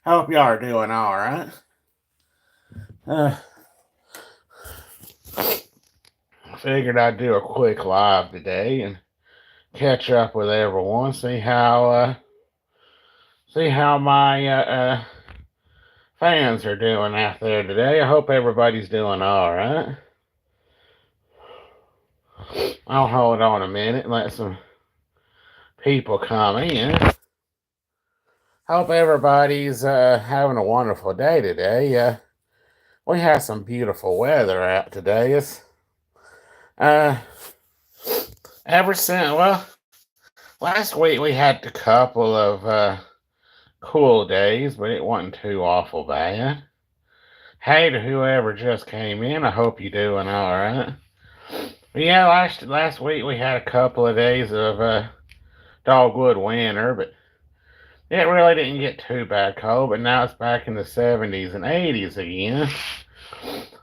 Hope y'all are doing all right. Uh, Figured I'd do a quick live today and catch up with everyone. See how my fans are doing out there today. I hope everybody's doing all right. I'll hold on a minute and let some people come in. Hope everybody's having a wonderful day today. We have some beautiful weather out today. It's uh, ever since last week we had a couple of cool days, but it wasn't too awful bad. Hey to whoever just came in, I hope you're doing all right. But yeah, last week we had a couple of days of dogwood winter, but it really didn't get too bad cold. But now it's back in the 70s and 80s again.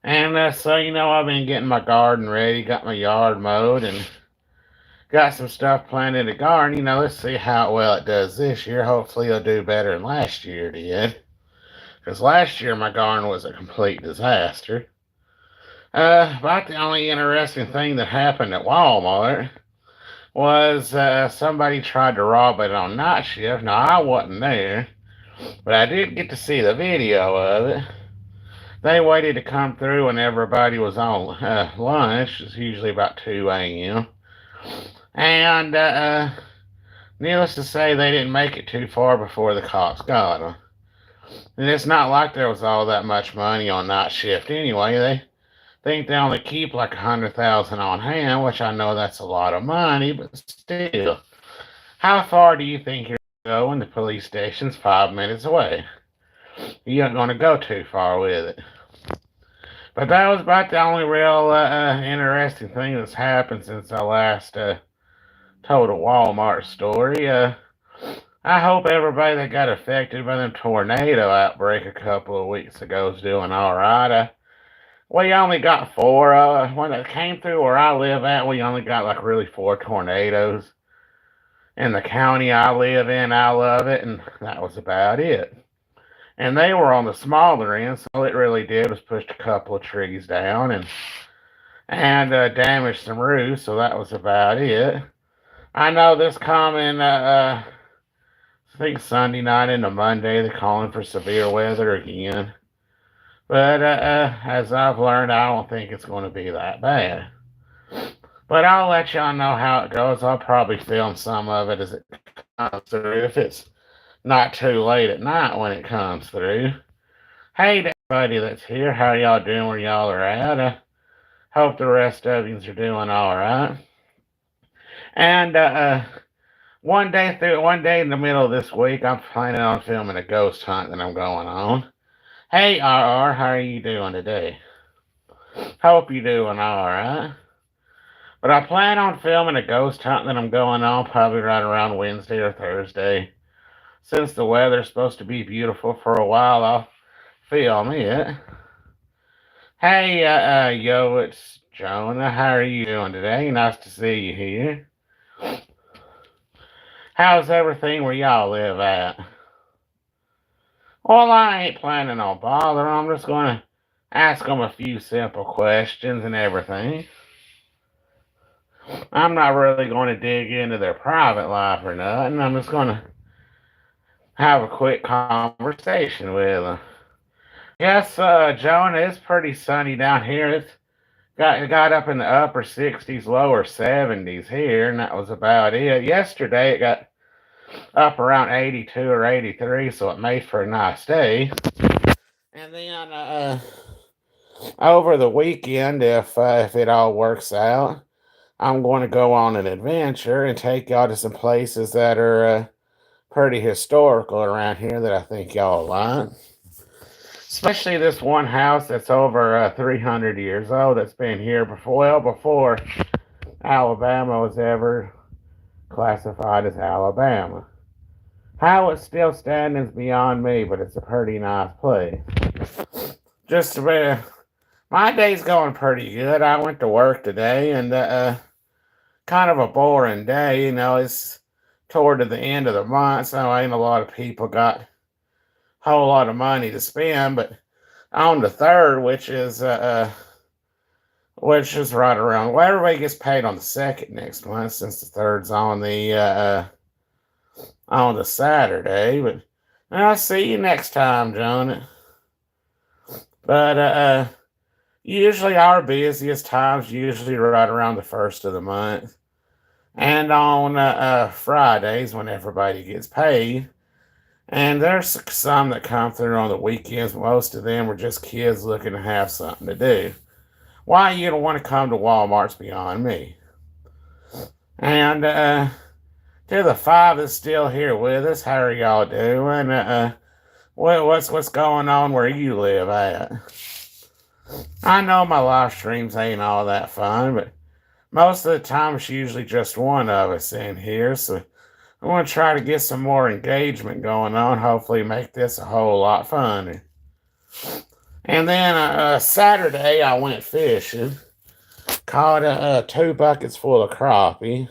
And I've been getting my garden ready, got my yard mowed, and got some stuff planted in the garden. Let's see how well it does this year. Hopefully it'll do better than last year did. Because last year my garden was a complete disaster. About the only interesting thing that happened at Walmart was somebody tried to rob it on night shift. Now, I wasn't there, but I did get to see the video of it. They waited to come through when everybody was on lunch. It's usually about 2 a.m. And needless to say, they didn't make it too far before the cops got them. And it's not like there was all that much money on night shift anyway. They think they only keep like 100,000 on hand, which I know that's a lot of money, but still, how far do you think you're going? The police station's 5 minutes away. You ain't gonna go too far with it. But that was about the only real interesting thing that's happened since I last told a Walmart story. I hope everybody that got affected by the tornado outbreak a couple of weeks ago is doing all right. We only got four. When it came through where I live at, we only got like really four tornadoes. In the county I live in, I love it, and that was about it. And they were on the smaller end, so all it really did was pushed a couple of trees down and damaged some roofs, so that was about it. I know this coming, I think Sunday night into Monday, they're calling for severe weather again. But as I've learned, I don't think it's going to be that bad. But I'll let y'all know how it goes. I'll probably film some of it as it comes through if it's not too late at night when it comes through. Hey to everybody that's here, how y'all doing where y'all are at? I hope the rest of yous are doing all right. And one day in the middle of this week, I'm planning on filming a ghost hunt that I'm going on. Hey RR, how are you doing today? Hope you're doing all right. But I plan on filming a ghost hunt that I'm going on probably right around Wednesday or Thursday. Since the weather's supposed to be beautiful for a while, I'll film it. Hey, yo, it's Jonah. How are you doing today? Nice to see you here. How's everything where y'all live at? Well, I ain't planning on bothering. I'm just going to ask them a few simple questions and everything. I'm not really going to dig into their private life or nothing. I'm just going to have a quick conversation with them. Yes, Jonah, it's pretty sunny down here. It got up in the upper 60s, lower 70s here, and that was about it. Yesterday it got up around 82 or 83, so it made for a nice day. And then over the weekend, if it all works out, I'm going to go on an adventure and take y'all to some places that are pretty historical around here that I think y'all like. Especially this one house that's over 300 years old that's been here before Alabama was ever classified as Alabama. How it's still standing is beyond me, but it's a pretty nice place. Just my day's going pretty good. I went to work today, and kind of a boring day. It's toward the end of the month, so ain't a lot of people got whole lot of money to spend. But on the third, which is right around. Well, everybody gets paid on the second next month since the third's on the Saturday. But I'll see you next time, John. But usually our busiest times usually right around the first of the month, and on Fridays when everybody gets paid. And there's some that come through on the weekends. Most of them are just kids looking to have something to do. Why you don't want to come to Walmart's beyond me. And to the five that's still here with us, how are y'all doing? What's going on where you live at? I know my live streams ain't all that fun, but most of the time it's usually just one of us in here, so I want to try to get some more engagement going on, hopefully make this a whole lot funner. And then Saturday I went fishing, caught 2 buckets full of crappie.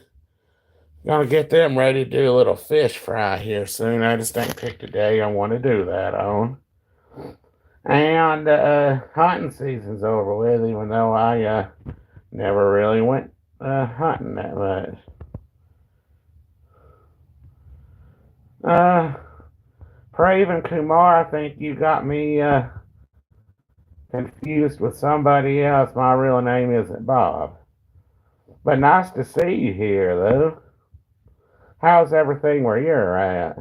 Gonna get them ready to do a little fish fry here soon. I just ain't picked a day I want to do that on. And hunting season's over with, even though I never really went hunting that much. Praven Kumar, I think you got me confused with somebody else. My real name isn't Bob. But nice to see you here, though. How's everything where you're at?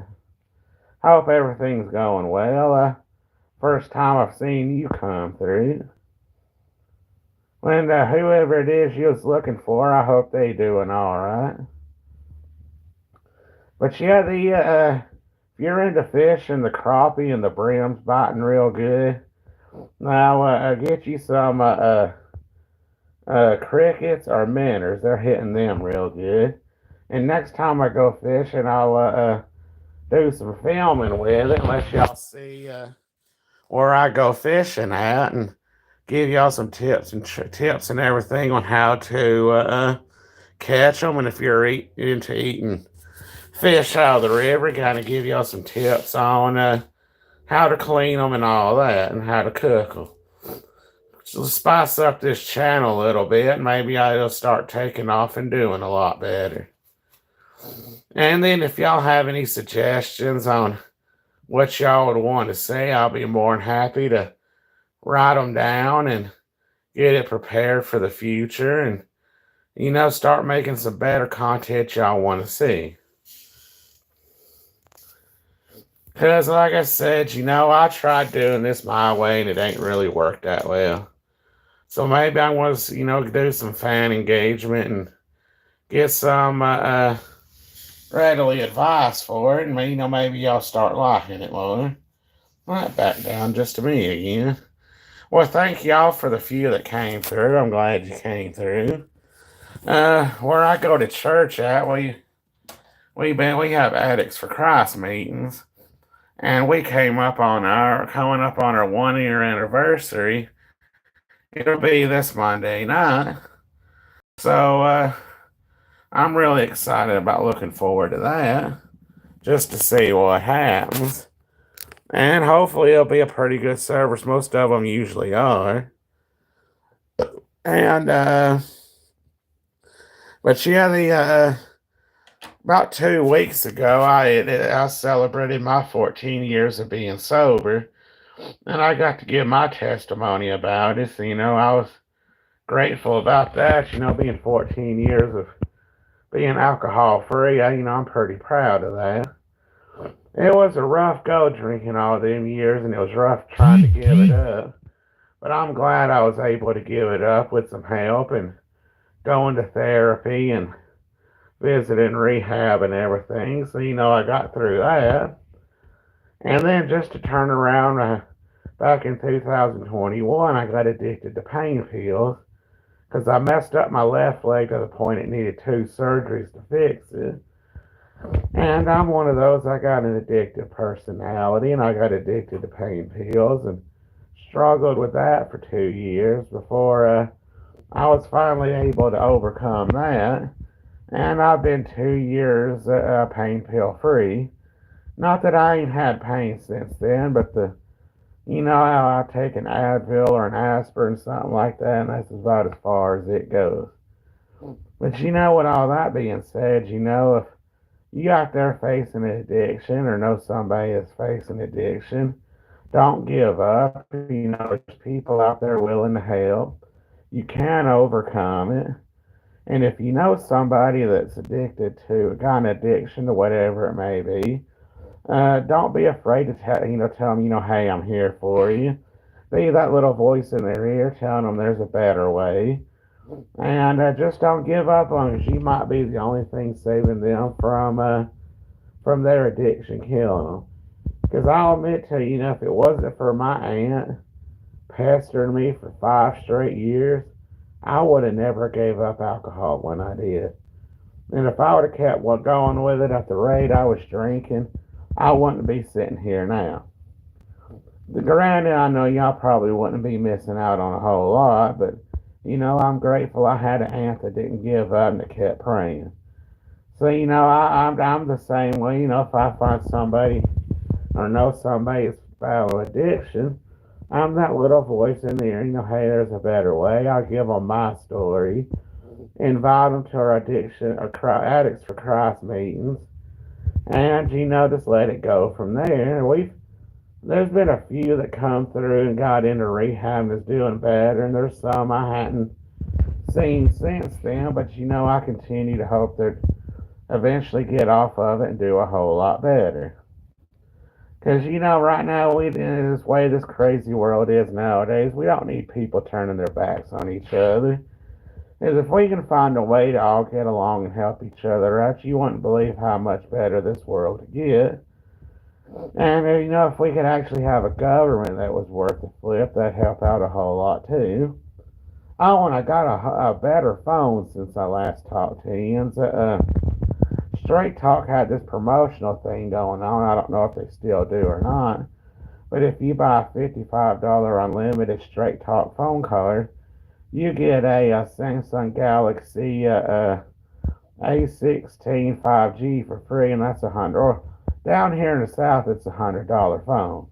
Hope everything's going well. First time I've seen you come through. And whoever it is you was looking for, I hope they doing all right. But yeah, if you're into fishing, the crappie and the brim's biting real good. Now get you some crickets or minnows. They're hitting them real good. And next time I go fishing, I'll do some filming with it, let y'all see where I go fishing at, and give y'all some tips and everything on how to catch them. And if you're into eating fish out of the river, kind of give y'all some tips on how to clean them and all that, and how to cook them. So spice up this channel a little bit. Maybe I'll start taking off and doing a lot better. And then if y'all have any suggestions on what y'all would want to see, I'll be more than happy to write them down and get it prepared for the future, and start making some better content y'all want to see. Because like I said, I tried doing this my way and it ain't really worked that well. So maybe I want to, do some fan engagement and get some readily advice for it, and maybe y'all start liking it more. Might back down just to me again. Well, thank y'all for the few that came through. I'm glad you came through. Where I go to church at, we have Addicts for Christ meetings, and we coming up on our 1-year anniversary. It'll be this Monday night, so I'm really excited about looking forward to that, just to see what happens. And hopefully it'll be a pretty good service. Most of them usually are. And, but yeah, about 2 weeks ago, I celebrated my 14 years of being sober. And I got to give my testimony about it. So, I was grateful about that. Being 14 years of being alcohol free, I'm pretty proud of that. It was a rough go drinking all them years, and it was rough trying to give it up. But I'm glad I was able to give it up with some help and going to therapy and visiting rehab and everything. So, I got through that. And then just to turn around, back in 2021, I got addicted to pain pills because I messed up my left leg to the point it needed 2 surgeries to fix it. And I'm one of those, I got an addictive personality, and I got addicted to pain pills and struggled with that for 2 years before I was finally able to overcome that. And I've been 2 years pain pill free. Not that I ain't had pain since then, but you know how I take an Advil or an aspirin, something like that, and that's about as far as it goes. But you know, with all that being said, you know, if you out there facing addiction or know somebody is facing addiction, don't give up. You know, there's people out there willing to help. You can overcome it. And if you know somebody that's addicted to got an addiction to whatever it may be, don't be afraid to tell them, hey, I'm here for you. Be that little voice in their ear telling them there's a better way. And just don't give up on it. You might be the only thing saving them from their addiction, killing them. Because I'll admit to you, if it wasn't for my aunt pestering me for 5 straight years, I would have never gave up alcohol when I did. And if I would have kept going with it at the rate I was drinking, I wouldn't be sitting here now. Granted, I know y'all probably wouldn't be missing out on a whole lot, but I'm grateful I had an aunt that didn't give up and that kept praying. So I'm the same way. If I find somebody or know somebody's battling addiction, I'm that little voice in there. Hey, there's a better way. I'll give them my story, invite them to our addiction or Addicts for Christ meetings, and just let it go from there. There's been a few that come through and got into rehab and is doing better, and there's some I hadn't seen since then, but I continue to hope that eventually get off of it and do a whole lot better. Because, right now, in this way this crazy world is nowadays, we don't need people turning their backs on each other. Because if we can find a way to all get along and help each other out, you wouldn't believe how much better this world could get. And, if we could actually have a government that was worth the flip, that'd help out a whole lot, too. Oh, and I got a better phone since I last talked to you. Straight Talk had this promotional thing going on. I don't know if they still do or not. But if you buy a $55 unlimited Straight Talk phone card, you get a Samsung Galaxy A16 5G for free, and that's $100. Or down here in the South, it's $100 phone.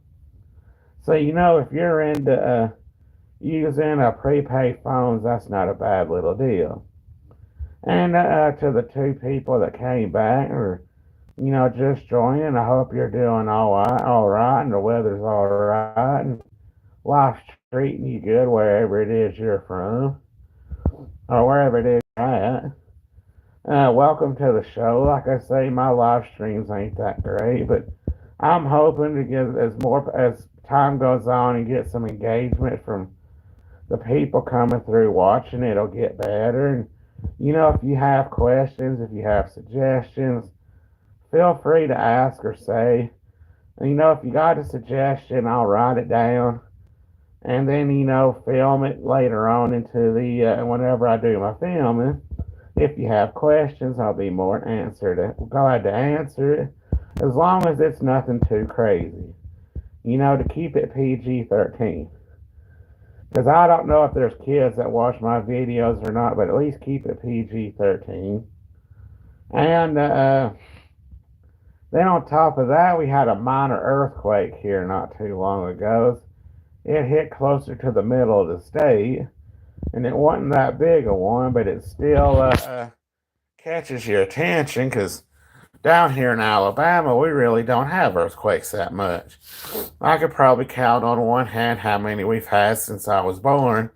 So if you're into using prepaid phones, that's not a bad little deal. And to the two people that came back or just joining, I hope you're doing all right, and the weather's all right, and life's treating you good wherever it is you're from, or wherever it is you're at. Welcome to the show. Like I say, my live streams ain't that great, but I'm hoping to get as time goes on and get some engagement from the people coming through watching. It'll get better. And if you have questions, if you have suggestions, feel free to ask or say. And, if you got a suggestion, I'll write it down and then film it later on into the whenever I do my filming. If you have questions, I'll be more glad to answer it, as long as it's nothing too crazy. To keep it PG-13. Because I don't know if there's kids that watch my videos or not, but at least keep it PG-13. And then on top of that, we had a minor earthquake here not too long ago. It hit closer to the middle of the state, and it wasn't that big a one, but it still catches your attention because down here in Alabama, we really don't have earthquakes that much. I could probably count on one hand how many we've had since I was born,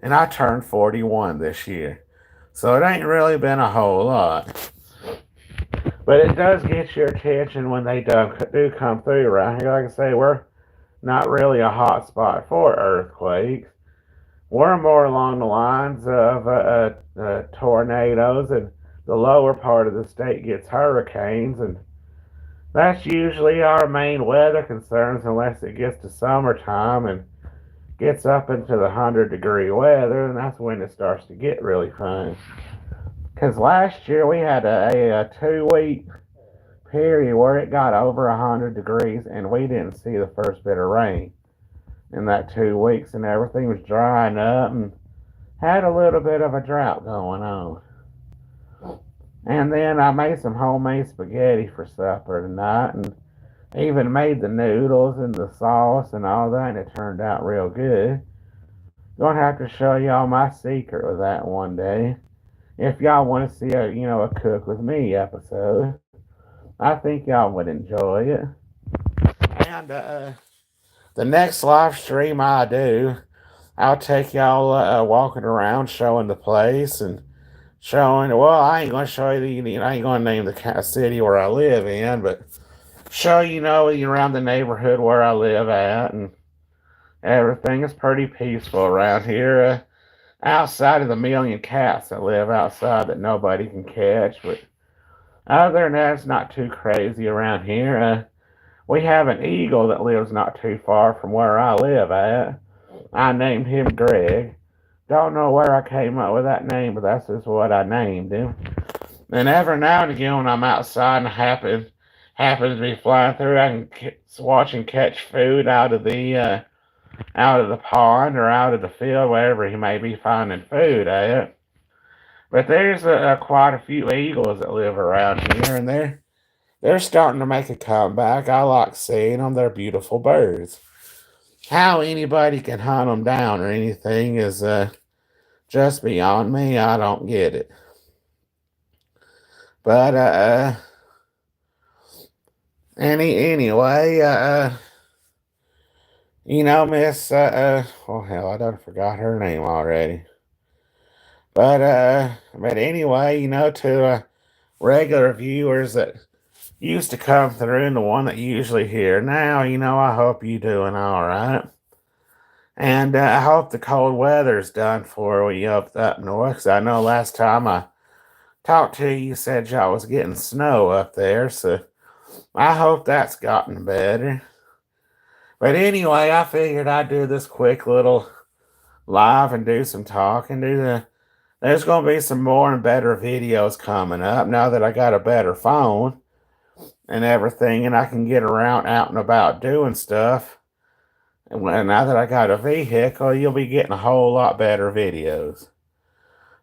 and I turned 41 this year. So it ain't really been a whole lot. But it does get your attention when they do come through right here. Like I say, we're not really a hot spot for earthquakes. We're more along the lines of tornadoes, and the lower part of the state gets hurricanes, and that's usually our main weather concerns unless it gets to summertime and gets up into the 100-degree weather, and that's when it starts to get really fun. Because last year we had a 2-week period where it got over 100 degrees, and we didn't see the first bit of rain in that 2 weeks, and everything was drying up and had a little bit of a drought going on. And then I made some homemade spaghetti for supper tonight, and Even made the noodles and the sauce and all that, and it turned out real good. Gonna have to show y'all my secret with that one day. If y'all want to see a cook with me episode, I think y'all would enjoy it. And the next live stream I do, I'll take y'all walking around, showing the place and showing. Well, I ain't gonna show you. I ain't gonna name the city where I live in, but show around the neighborhood where I live at, and everything is pretty peaceful around here. Outside of the million cats that live outside that nobody can catch, but other than that, it's not too crazy around here. We have an eagle that lives not too far from where I live at. I named him Greg. Don't know where I came up with that name, but that's just what I named him. And every now and again, when I'm outside and happens to be flying through, I can watch him catch food out of the pond or out of the field, wherever he may be finding food at. But there's quite a few eagles that live around here, and they're starting to make a comeback. I like seeing them. They're beautiful birds. How anybody can hunt them down or anything is just beyond me. I don't get it. But anyway, Miss oh hell, I done forgot her name already. But anyway, to regular viewers that used to come through and the one that usually here now, I hope you doing all right. And I hope the cold weather's done for you up north. 'Cause I know last time I talked to you, you said y'all was getting snow up there. So I hope that's gotten better. But anyway, I figured I'd do this quick little live and do some talking. There's going to be some more and better videos coming up now that I got a better phone and everything, and I can get around out and about doing stuff. And now that I got a vehicle, you'll be getting a whole lot better videos.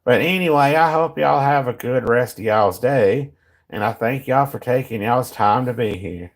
But anyway, I hope y'all have a good rest of y'all's day, and I thank y'all for taking y'all's time to be here.